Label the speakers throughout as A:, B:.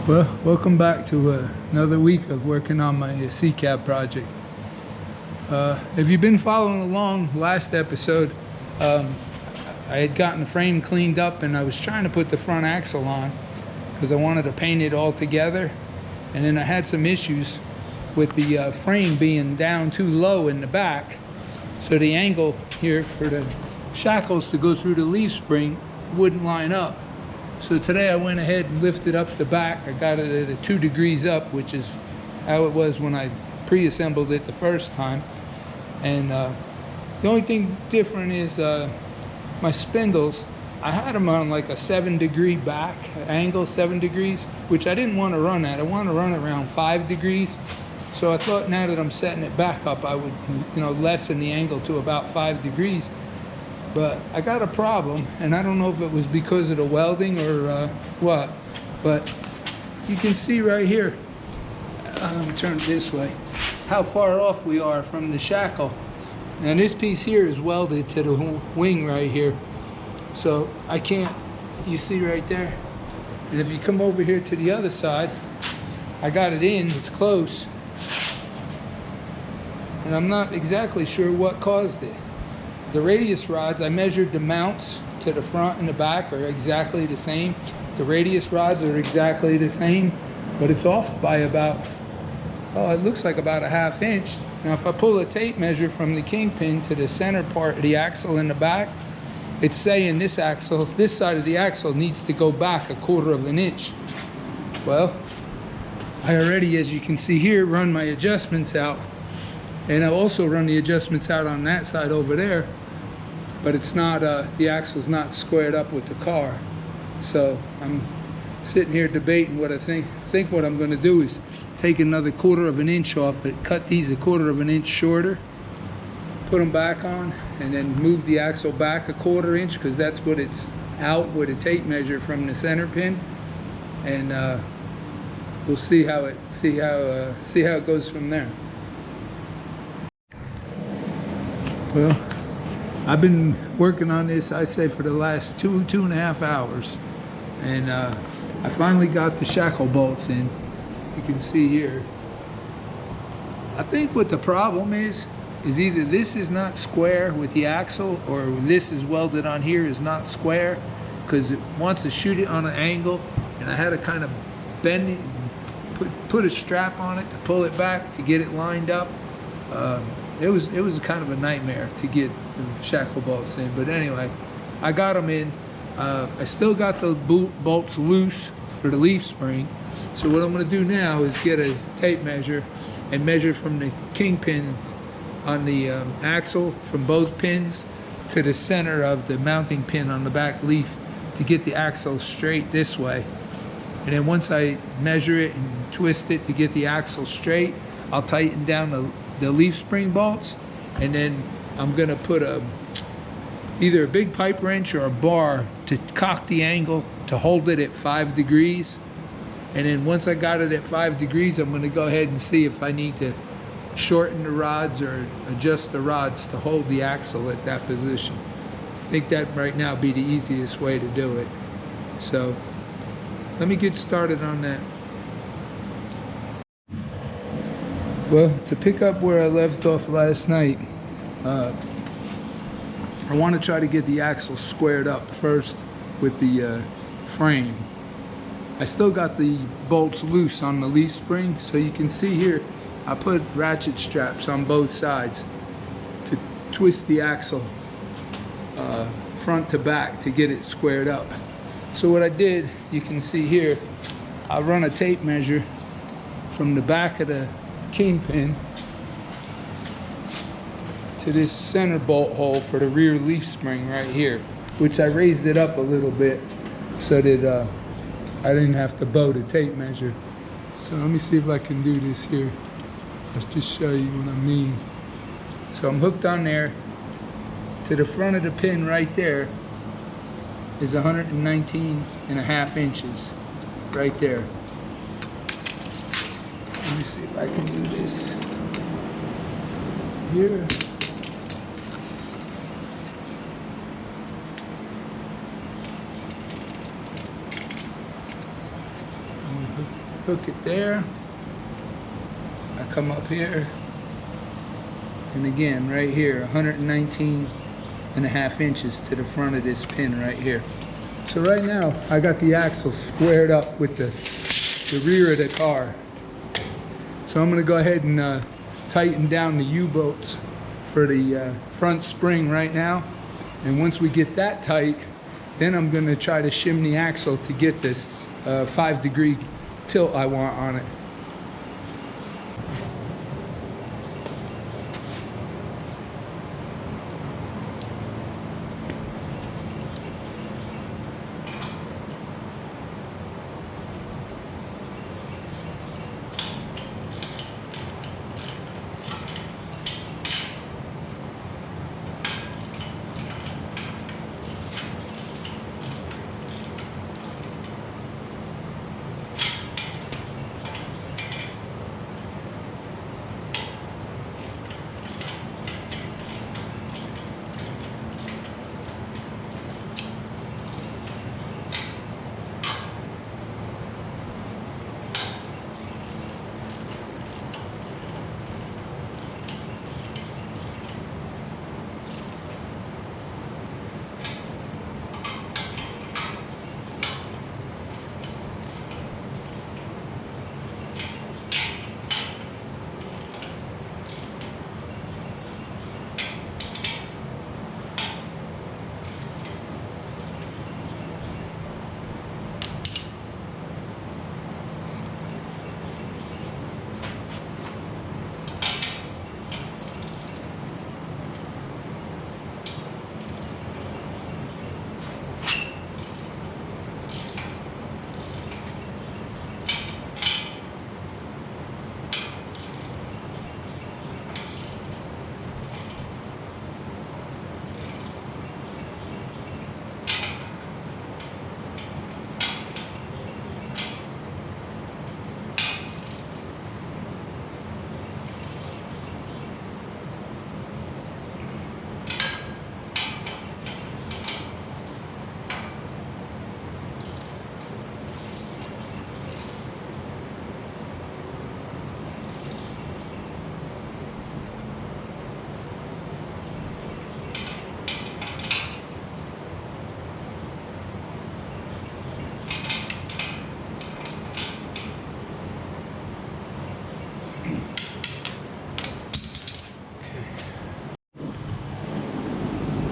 A: Well, welcome back to another week of working on my C-cab project. If you've been following along, last episode, I had gotten the frame cleaned up and I was trying to put the front axle on because I wanted to paint it all together. And then I had some issues with the frame being down too low in the back. So the angle here for the shackles to go through the leaf spring wouldn't line up. So today I went ahead and lifted up the back. I got it at a 2 degrees up, which is how it was when I pre-assembled it the first time. And the only thing different is my spindles. I had them on like a 7-degree back angle, 7 degrees, which I didn't want to run at. I want to run around 5 degrees. So I thought now that I'm setting it back up, I would, lessen the angle to about 5 degrees. But I got a problem, and I don't know if it was because of the welding or what, but you can see right here, let me turn it this way, how far off we are from the shackle. And this piece here is welded to the wing right here. So I can't, you see right there? And if you come over here to the other side, I got it in, it's close. And I'm not exactly sure what caused it. The radius rods, I measured the mounts to the front and the back are exactly the same. The radius rods are exactly the same, but it's off by about, it looks like about a ½ inch. Now if I pull a tape measure from the kingpin to the center part of the axle in the back, it's saying this axle, this side of the axle needs to go back a 1/4 inch. Well, I already, as you can see here, run my adjustments out. And I also run the adjustments out on that side over there, but it's not, the axle's not squared up with the car. So I'm sitting here debating what I think what I'm gonna do is take another 1/4 inch off it, cut these a 1/4 inch shorter, put them back on, and then move the axle back a 1/4 inch because that's what it's out with a tape measure from the center pin. And we'll see how it goes from there. Well, I've been working on this, I'd say, for the last 2.5 hours. And I finally got the shackle bolts in. You can see here. I think what the problem is either this is not square with the axle or this is welded on here is not square because it wants to shoot it on an angle. And I had to kind of bend it, put a strap on it to pull it back to get it lined up. It was kind of a nightmare to get the shackle bolts in, but anyway, I got them in. I still got the bolts loose for the leaf spring. So what I'm going to do now is get a tape measure and measure from the kingpin on the axle from both pins to the center of the mounting pin on the back leaf to get the axle straight this way. And then once I measure it and twist it to get the axle straight, I'll tighten down the leaf spring bolts, and then I'm gonna put either a big pipe wrench or a bar to cock the angle to hold it at 5 degrees. And then once I got it at 5 degrees, I'm gonna go ahead and see if I need to shorten the rods or adjust the rods to hold the axle at that position. I think that right now would be the easiest way to do it. So let me get started on that. Well, to pick up where I left off last night, I want to try to get the axle squared up first with the frame. I still got the bolts loose on the leaf spring, so you can see here I put ratchet straps on both sides to twist the axle front to back to get it squared up. So what I did, you can see here, I run a tape measure from the back of the kingpin to this center bolt hole for the rear leaf spring right here, which I raised it up a little bit so that I didn't have to bow the tape measure. So let me see if I can do this here. Let's just show you what I mean. So I'm hooked on there. To the front of the pin right there is 119.5 inches right there. Let me see if I can do this here. I'm gonna hook hook it there. I come up here, and again right here, 119.5 inches to the front of this pin right here. So right now I got the axle squared up with the rear of the car. So I'm going to go ahead and tighten down the U-bolts for the front spring right now. And once we get that tight, then I'm going to try to shim the axle to get this 5-degree tilt I want on it.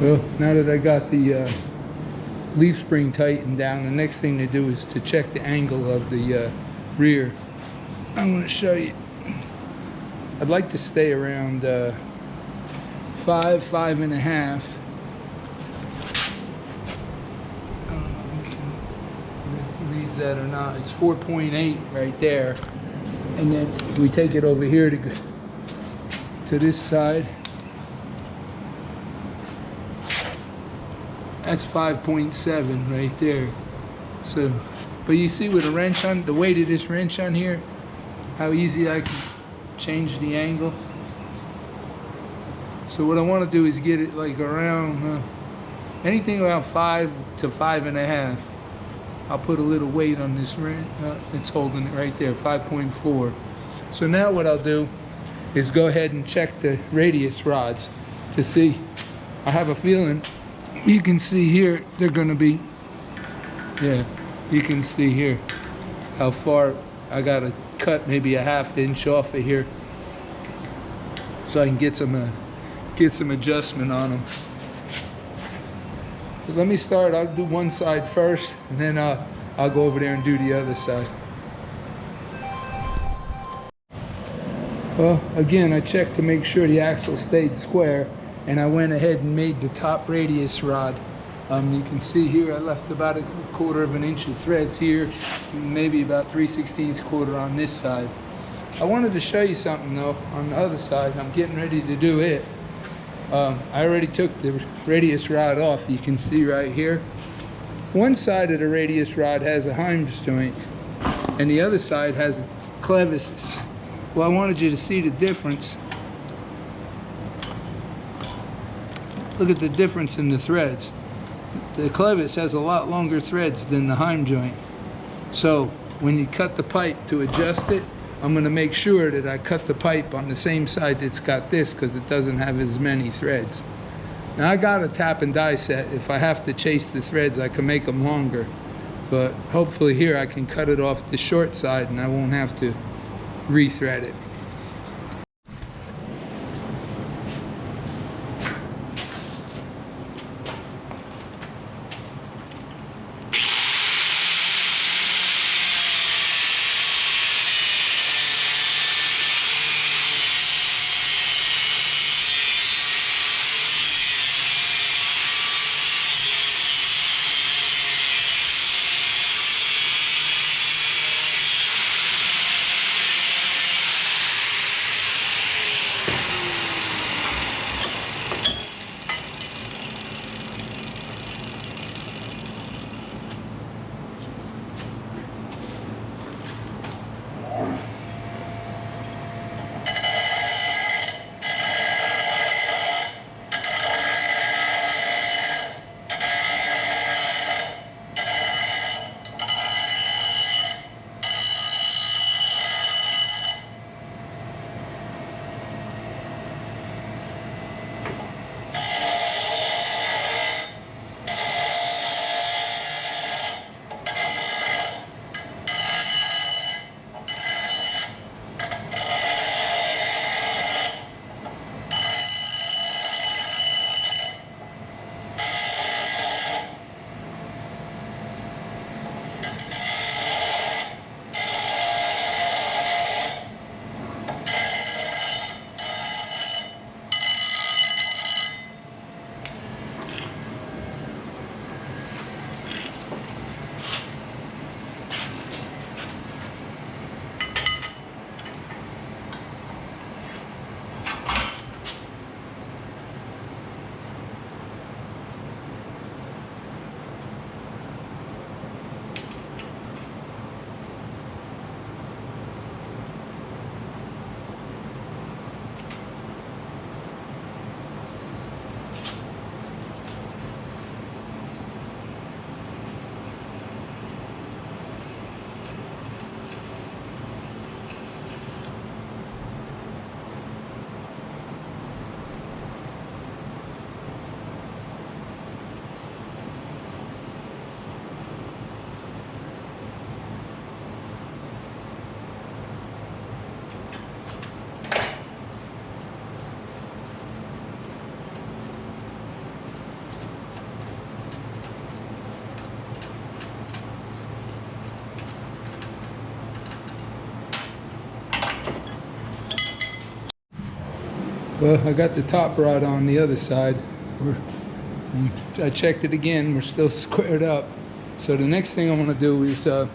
A: Well, now that I got the leaf spring tightened down, the next thing to do is to check the angle of the rear. I'm going to show you. I'd like to stay around 5.5. I don't know if we can read that or not. It's 4.8 right there. And then we take it over here to this side. That's 5.7 right there. So, but you see with a wrench on, the weight of this wrench on here, how easy I can change the angle. So what I want to do is get it like around, anything around 5 to 5.5. I'll put a little weight on this wrench. It's holding it right there, 5.4. So now what I'll do is go ahead and check the radius rods to see. I have a feeling, you can see here, they're going to be, yeah, you can see here how far I got to cut maybe a 1/2 inch off of here so I can get some adjustment on them. But let me start. I'll do one side first, and then I'll go over there and do the other side. Well, again, I checked to make sure the axle stayed square, and I went ahead and made the top radius rod. You can see here I left about 1/4 inch of threads here, maybe about 3/16 quarter on this side. I wanted to show you something though on the other side. I'm getting ready to do it. I already took the radius rod off. You can see right here. One side of the radius rod has a hinge joint, and the other side has clevises. Well, I wanted you to see the difference. Look at the difference in the threads. The clevis has a lot longer threads than the heim joint. So when you cut the pipe to adjust it, I'm going to make sure that I cut the pipe on the same side that's got this, because it doesn't have as many threads. Now I got a tap and die set. If I have to chase the threads, I can make them longer. But hopefully here I can cut it off the short side and I won't have to rethread it. Well, I got the top rod on the other side. I checked it again, we're still squared up. So the next thing I'm gonna do is I'm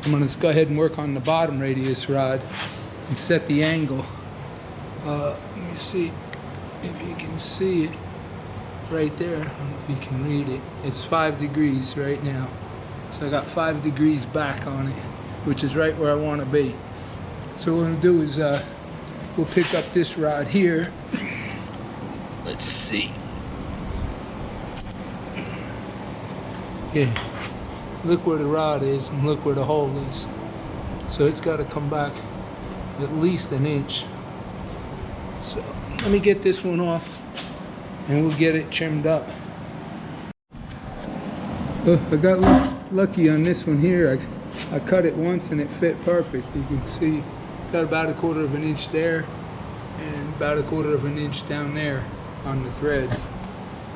A: gonna go ahead and work on the bottom radius rod and set the angle. Let me see if you can see it right there. I don't know if you can read it. It's 5 degrees right now. So I got 5 degrees back on it, which is right where I wanna be. So what I'm gonna do is we'll pick up this rod here. Let's see. Yeah, look where the rod is and look where the hole is. So it's got to come back at least an inch. So let me get this one off and we'll get it trimmed up. Well, I got lucky on this one here. I cut it once and it fit perfect. You can see got about 1/4 of an inch there and about 1/4 of an inch down there on the threads.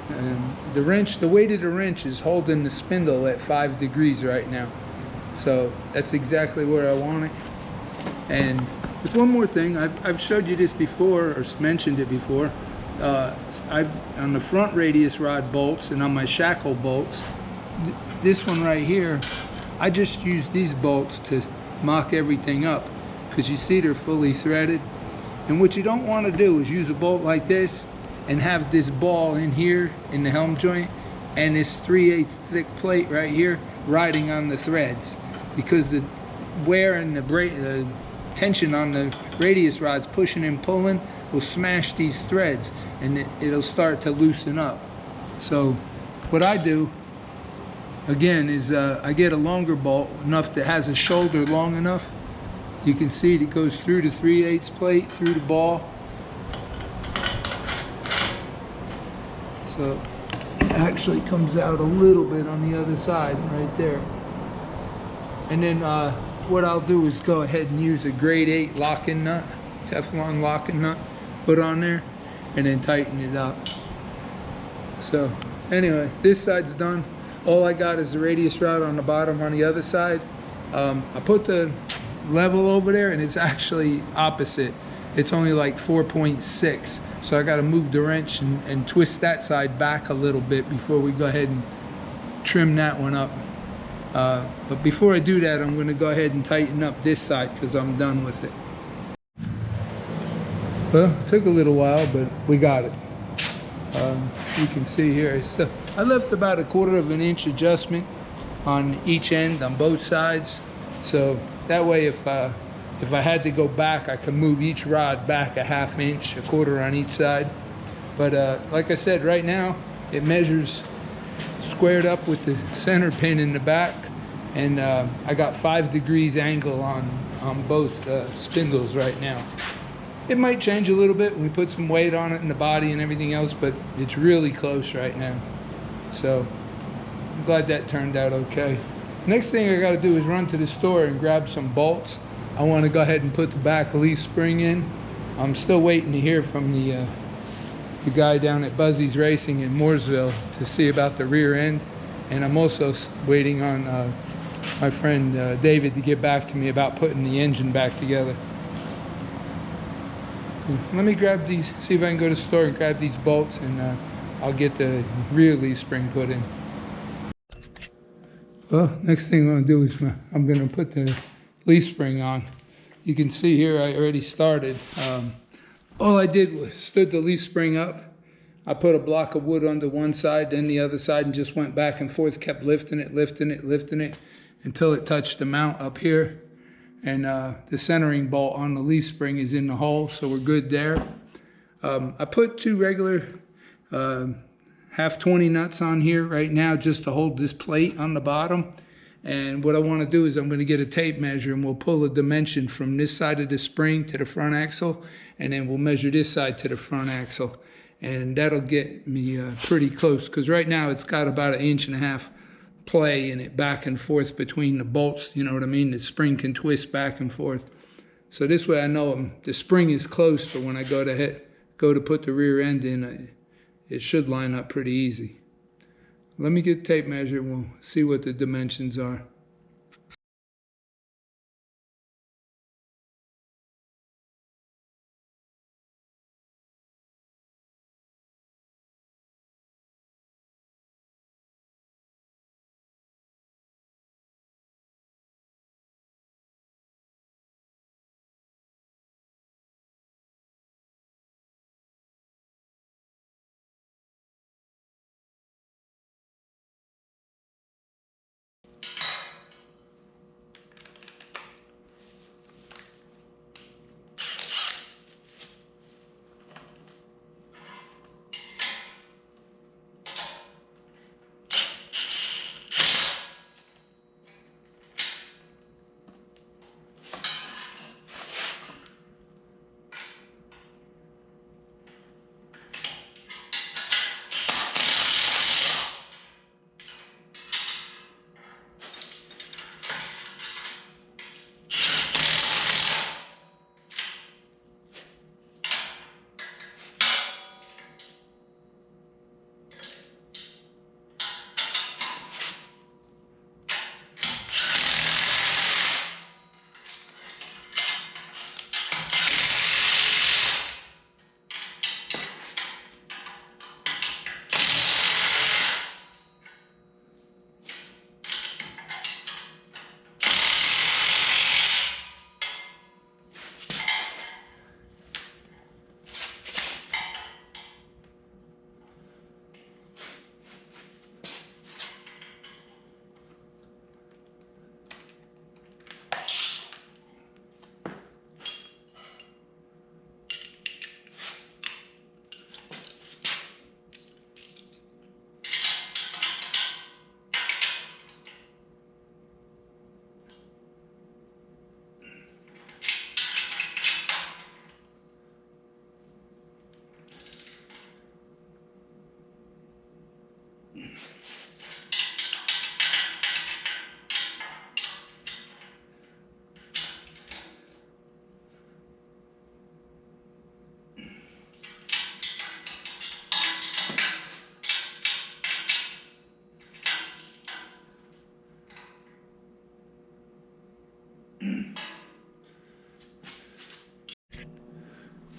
A: And the wrench, the weight of the wrench is holding the spindle at 5 degrees right now. So that's exactly where I want it. And with one more thing, I've showed you this before or mentioned it before. On the front radius rod bolts and on my shackle bolts, this one right here, I just use these bolts to mock everything up, because you see they're fully threaded. And what you don't want to do is use a bolt like this and have this ball in here in the helm joint and this 3/8 thick plate right here riding on the threads, because the wear and the tension on the radius rods pushing and pulling will smash these threads and it'll start to loosen up. So what I do again is I get a longer bolt, enough that has a shoulder long enough. You can see it goes through the 3/8 plate, through the ball. So it actually comes out a little bit on the other side right there. And then what I'll do is go ahead and use a grade 8 locking nut, Teflon locking nut, put on there, and then tighten it up. So anyway, this side's done. All I got is the radius rod on the bottom on the other side. I put the level over there and it's actually opposite. It's only like 4.6. So I got to move the wrench and twist that side back a little bit before we go ahead and trim that one up. But before I do that, I'm going to go ahead and tighten up this side because I'm done with it. Well, it took a little while, but we got it. You can see here, I left about 1/4 of an inch adjustment on each end, on both sides. So that way, if I had to go back, I could move each rod back 1/2 inch, 1/4 on each side. But like I said, right now, it measures squared up with the center pin in the back. And I got 5 degrees angle on both spindles right now. It might change a little bit when we put some weight on it in the body and everything else, but it's really close right now. So I'm glad that turned out okay. Next thing I got to do is run to the store and grab some bolts. I want to go ahead and put the back leaf spring in. I'm still waiting to hear from the guy down at Buzzy's Racing in Mooresville to see about the rear end. And I'm also waiting on my friend David to get back to me about putting the engine back together. Let me grab these, see if I can go to the store and grab these bolts, and I'll get the rear leaf spring put in. Well, next thing I'm going to do is I'm going to put the leaf spring on. You can see here I already started. All I did was stood the leaf spring up. I put a block of wood on one side, then the other side, and just went back and forth, kept lifting it until it touched the mount up here. And the centering bolt on the leaf spring is in the hole, so we're good there. I put 2 regular half 20 nuts on here right now just to hold this plate on the bottom. And what I want to do is I'm going to get a tape measure and we'll pull a dimension from this side of the spring to the front axle, and then we'll measure this side to the front axle. And that'll get me pretty close, because right now it's got about 1.5 inches play in it back and forth between the bolts, you know what I mean? The spring can twist back and forth. So this way I know the spring is close, so when I go to put the rear end in, it should line up pretty easy. Let me get the tape measure and we'll see what the dimensions are.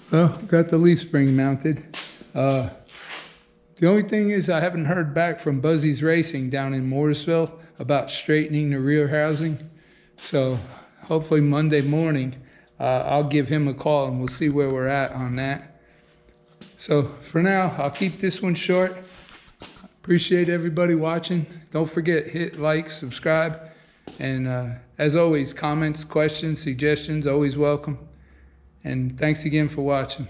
A: Well, got the leaf spring mounted. The only thing is I haven't heard back from Buzzy's Racing down in Mooresville about straightening the rear housing. So hopefully Monday morning, I'll give him a call and we'll see where we're at on that. So for now, I'll keep this one short. Appreciate everybody watching. Don't forget, hit like, subscribe, and as always, comments, questions, suggestions, always welcome. And thanks again for watching.